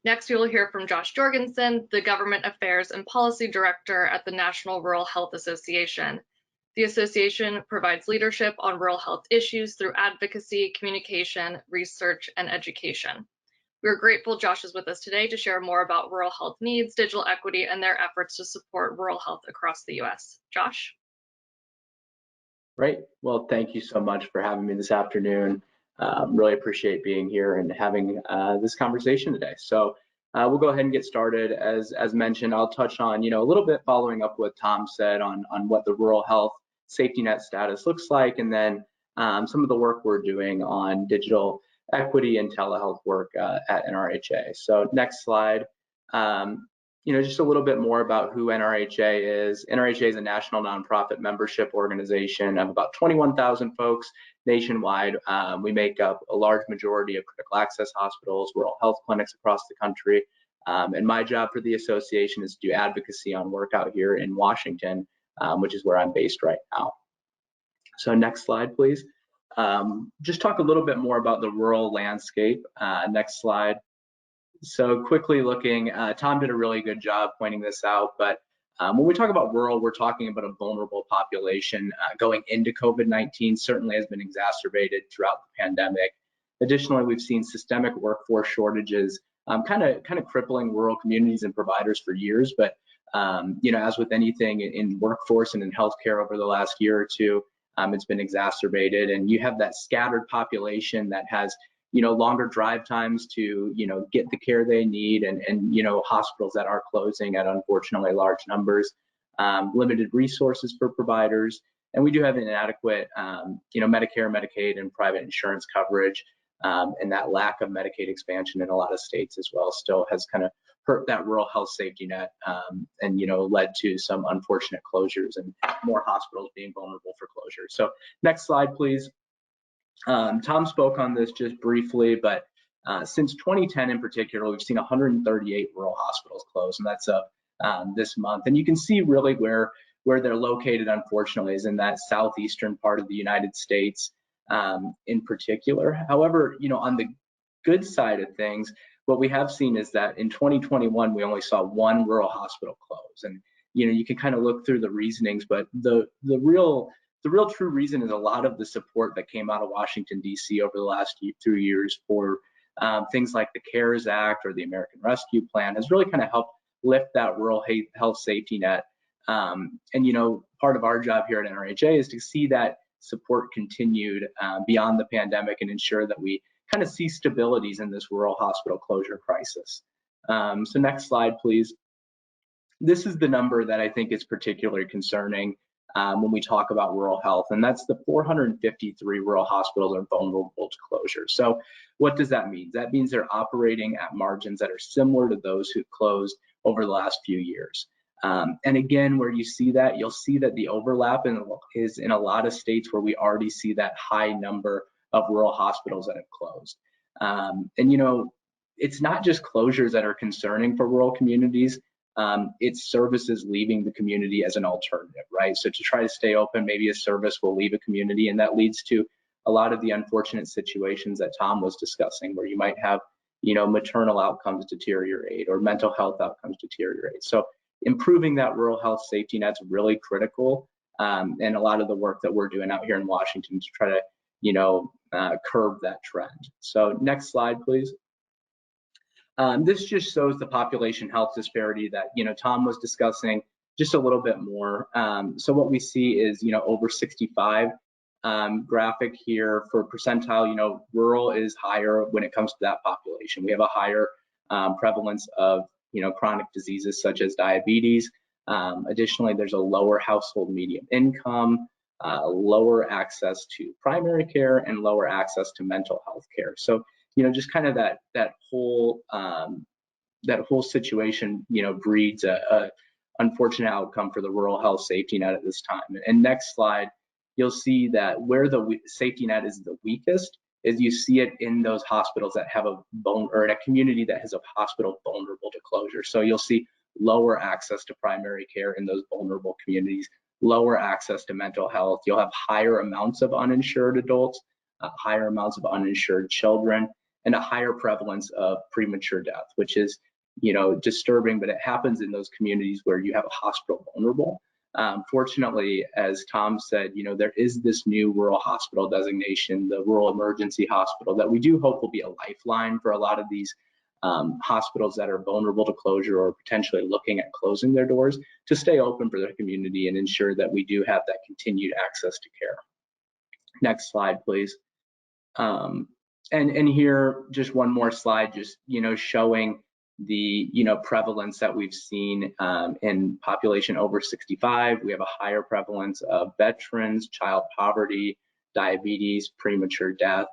Next, we will hear from Josh Jorgensen, the Government Affairs and Policy Director at the National Rural Health Association. The association provides leadership on rural health issues through advocacy, communication, research, and education. We're grateful Josh is with us today to share more about rural health needs, digital equity, and their efforts to support rural health across the U.S. Josh? Great. Well, thank you so much for having me this afternoon. Really appreciate being here and having this conversation today. So we'll go ahead and get started. As mentioned, I'll touch on, a little bit following up what Tom said on what the rural health safety net status looks like, and then some of the work we're doing on digital equity and telehealth work at NRHA. So next slide. Just a little bit more about who NRHA is. NRHA is a national nonprofit membership organization of about 21,000 folks nationwide. We make up a large majority of critical access hospitals, rural health clinics across the country. And my job for the association is to do advocacy on work out here in Washington, which is where I'm based right now. So next slide, please. Just talk a little bit more about the rural landscape. Next slide. So quickly looking, Tom did a really good job pointing this out, but when we talk about rural, we're talking about a vulnerable population going into COVID-19, certainly has been exacerbated throughout the pandemic. Additionally, we've seen systemic workforce shortages, kind of crippling rural communities and providers for years, but as with anything in workforce and in healthcare over the last year or two, it's been exacerbated, and you have that scattered population that has longer drive times to, get the care they need, and hospitals that are closing at unfortunately large numbers, limited resources for providers, and we do have inadequate, Medicare, Medicaid, and private insurance coverage, and that lack of Medicaid expansion in a lot of states as well still has kind of hurt that rural health safety net, and led to some unfortunate closures and more hospitals being vulnerable for closure. So next slide, please. Tom spoke on this just briefly, but since 2010 in particular, we've seen 138 rural hospitals close, and that's this month. And you can see really where they're located, unfortunately, is in that southeastern part of the United States in particular. However, on the good side of things, what we have seen is that in 2021, we only saw one rural hospital close. And you can kind of look through the reasonings, but the real true reason is a lot of the support that came out of Washington, D.C. over the last 2 years for things like the CARES Act or the American Rescue Plan has really kind of helped lift that rural health safety net. And part of our job here at NRHA is to see that support continued beyond the pandemic and ensure that we kind of see stabilities in this rural hospital closure crisis. So next slide, please. This is the number that I think is particularly concerning when we talk about rural health, and that's the 453 rural hospitals are vulnerable to closure. So what does that mean? That means they're operating at margins that are similar to those who closed over the last few years. And again, where you see that, you'll see that the overlap is in a lot of states where we already see that high number of rural hospitals that have closed. And it's not just closures that are concerning for rural communities. It's services leaving the community as an alternative, right? So to try to stay open, maybe a service will leave a community, and that leads to a lot of the unfortunate situations that Tom was discussing, where you might have, maternal outcomes deteriorate or mental health outcomes deteriorate. So improving that rural health safety net's really critical, and a lot of the work that we're doing out here in Washington to try to, curb that trend. So next slide, please. This just shows the population health disparity that Tom was discussing just a little bit more. So what we see is over 65 graphic here for percentile. Rural is higher when it comes to that population. We have a higher prevalence of chronic diseases such as diabetes. Additionally, there's a lower household median income, lower access to primary care, and lower access to mental health care. So just kind of that whole situation, breeds a unfortunate outcome for the rural health safety net at this time. And next slide, you'll see that where the safety net is the weakest is you see it in those hospitals that have or in a community that has a hospital vulnerable to closure. So you'll see lower access to primary care in those vulnerable communities, lower access to mental health. You'll have higher amounts of uninsured adults, higher amounts of uninsured children, and a higher prevalence of premature death, which is, disturbing, but it happens in those communities where you have a hospital vulnerable. Fortunately, as Tom said, there is this new rural hospital designation, the rural emergency hospital, that we do hope will be a lifeline for a lot of these hospitals that are vulnerable to closure or potentially looking at closing their doors, to stay open for their community and ensure that we do have that continued access to care. Next slide, please. And here, just one more slide, just showing the prevalence that we've seen in population over 65. We have a higher prevalence of veterans, child poverty, diabetes, premature death,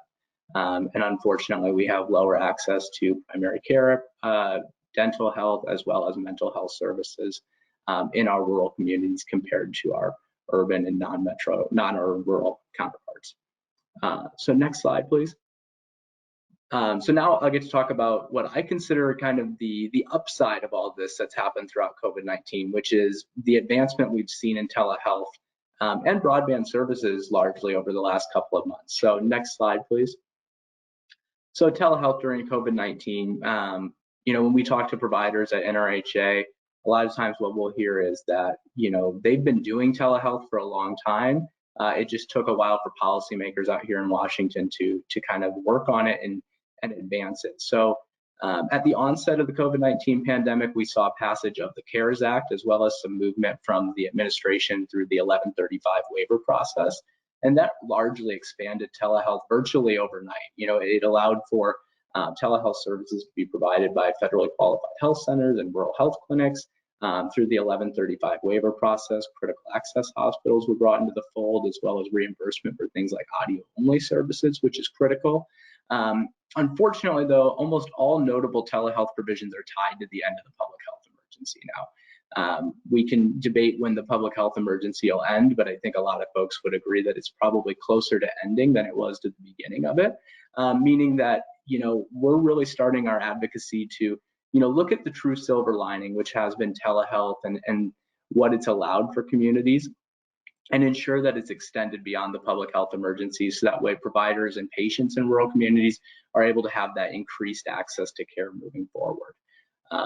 and unfortunately we have lower access to primary care, dental health, as well as mental health services in our rural communities compared to our urban and non-urban rural counterparts. So next slide, please. So now I'll get to talk about what I consider kind of the upside of all this that's happened throughout COVID-19, which is the advancement we've seen in telehealth and broadband services largely over the last couple of months. So next slide, please. So telehealth during COVID-19, when we talk to providers at NIHCM, a lot of times what we'll hear is that, they've been doing telehealth for a long time. It just took a while for policymakers out here in Washington to kind of work on it and advance it. So at the onset of the COVID-19 pandemic, we saw passage of the CARES Act, as well as some movement from the administration through the 1135 waiver process. And that largely expanded telehealth virtually overnight. It allowed for telehealth services to be provided by federally qualified health centers and rural health clinics through the 1135 waiver process. Critical access hospitals were brought into the fold, as well as reimbursement for things like audio-only services, which is critical. Unfortunately, though, almost all notable telehealth provisions are tied to the end of the public health emergency now. We can debate when the public health emergency will end, but I think a lot of folks would agree that it's probably closer to ending than it was to the beginning of it, meaning that, we're really starting our advocacy to, look at the true silver lining, which has been telehealth and what it's allowed for communities, and ensure that it's extended beyond the public health emergency, so that way providers and patients in rural communities are able to have that increased access to care moving forward.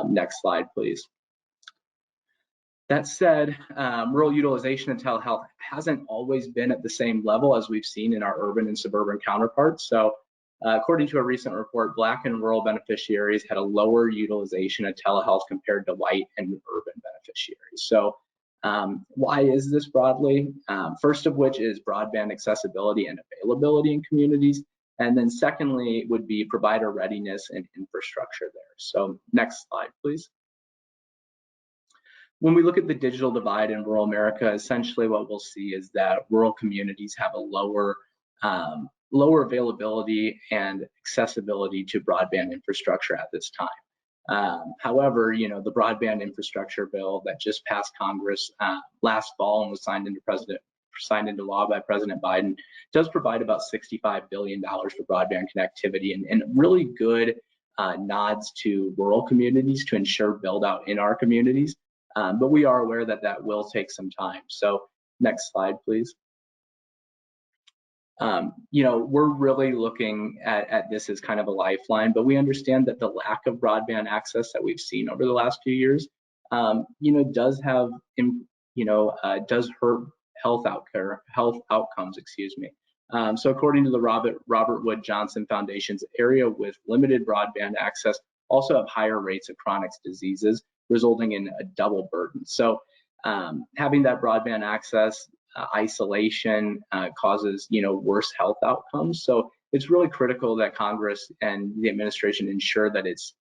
Next slide, please. That said, rural utilization of telehealth hasn't always been at the same level as we've seen in our urban and suburban counterparts. So according to a recent report, Black and rural beneficiaries had a lower utilization of telehealth compared to white and urban beneficiaries. So why is this broadly? First of which is broadband accessibility and availability in communities. And then secondly would be provider readiness and infrastructure there. So next slide, please. When we look at the digital divide in rural America, essentially what we'll see is that rural communities have a lower availability and accessibility to broadband infrastructure at this time. However, the broadband infrastructure bill that just passed Congress last fall and was signed into law by President Biden does provide about $65 billion for broadband connectivity and really good nods to rural communities to ensure build out in our communities. But we are aware that that will take some time. So next slide, please. We're really looking at this as kind of a lifeline, but we understand that the lack of broadband access that we've seen over the last few years, does have, does hurt health outcomes, excuse me. So according to the Robert Wood Johnson Foundation's area with limited broadband access also have higher rates of chronic diseases, resulting in a double burden. So having that broadband access, isolation causes, worse health outcomes. So it's really critical that Congress and the administration ensure that it's,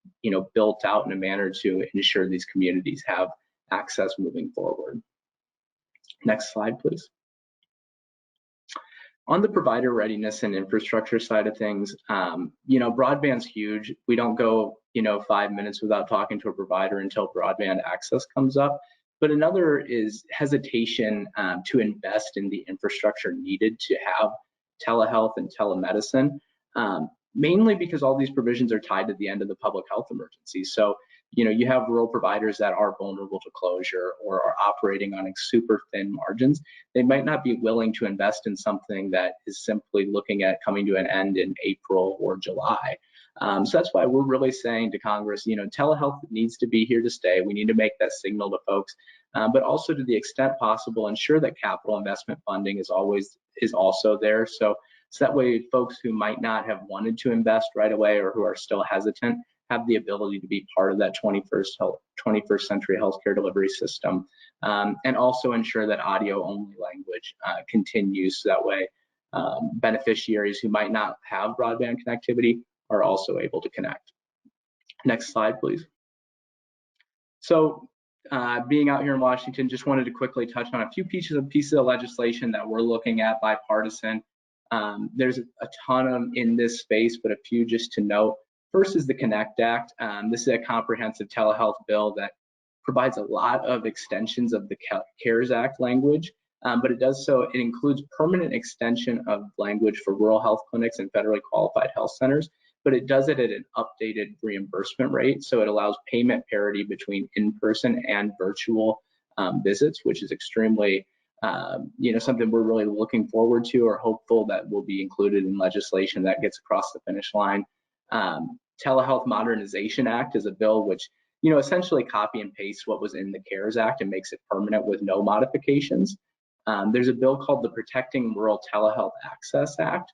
built out in a manner to ensure these communities have access moving forward. Next slide, please. On the provider readiness and infrastructure side of things, broadband's huge. We don't go, 5 minutes without talking to a provider until broadband access comes up. But another is hesitation to invest in the infrastructure needed to have telehealth and telemedicine, mainly because all these provisions are tied to the end of the public health emergency. So, you have rural providers that are vulnerable to closure or are operating on super thin margins. They might not be willing to invest in something that is simply looking at coming to an end in April or July. So that's why we're really saying to Congress, telehealth needs to be here to stay. We need to make that signal to folks, but also to the extent possible, ensure that capital investment funding is also there. So that way folks who might not have wanted to invest right away or who are still hesitant have the ability to be part of that 21st century healthcare delivery system, and also ensure that audio-only language continues. So that way beneficiaries who might not have broadband connectivity are also able to connect. Next slide, please. So being out here in Washington, just wanted to quickly touch on a few pieces of legislation that we're looking at bipartisan. There's a ton in this space, but a few just to note. First is the Connect Act. This is a comprehensive telehealth bill that provides a lot of extensions of the CARES Act language, but it includes permanent extension of language for rural health clinics and federally qualified health centers, but it does it at an updated reimbursement rate. So it allows payment parity between in-person and virtual visits, which is extremely, something we're really looking forward to or hopeful that will be included in legislation that gets across the finish line. Telehealth Modernization Act is a bill which, essentially copy and paste what was in the CARES Act and makes it permanent with no modifications. There's a bill called the Protecting Rural Telehealth Access Act.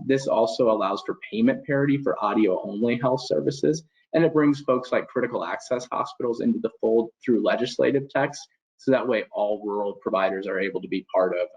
This also allows for payment parity for audio-only health services, and it brings folks like critical access hospitals into the fold through legislative text, so that way all rural providers are able to be part of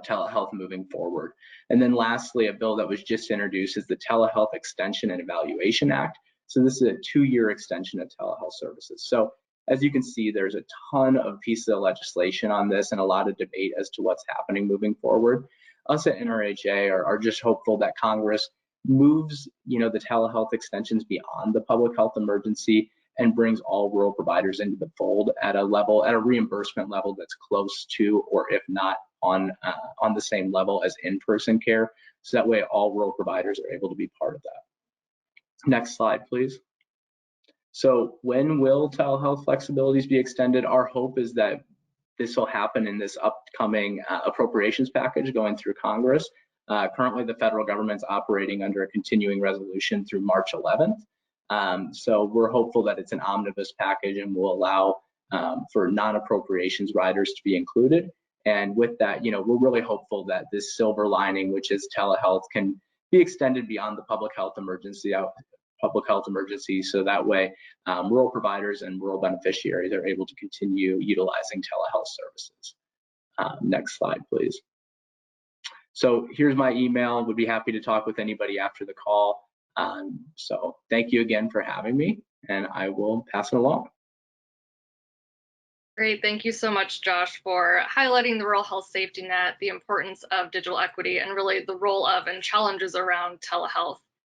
telehealth moving forward. And then lastly, a bill that was just introduced is the Telehealth Extension and Evaluation Act. So this is a 2-year extension of telehealth services. So as you can see, there's a ton of pieces of legislation on this and a lot of debate as to what's happening moving forward. Us at NIHCM are just hopeful that Congress moves, the telehealth extensions beyond the public health emergency and brings all rural providers into the fold at a reimbursement level that's close to, or if not on the same level as in-person care. So that way all rural providers are able to be part of that. Next slide, please. So when will telehealth flexibilities be extended? Our hope is that this will happen in this upcoming appropriations package going through Congress. Currently, the federal government's operating under a continuing resolution through March 11th. So we're hopeful that it's an omnibus package and will allow for non-appropriations riders to be included. And with that, we're really hopeful that this silver lining, which is telehealth, can be extended beyond the public health emergency, so that way rural providers and rural beneficiaries are able to continue utilizing telehealth services. Next slide, please. So here's my email. Would be happy to talk with anybody after the call. So thank you again for having me, and I will pass it along. Great, thank you so much, Josh, for highlighting the rural health safety net, the importance of digital equity, and really the role of and challenges around telehealth.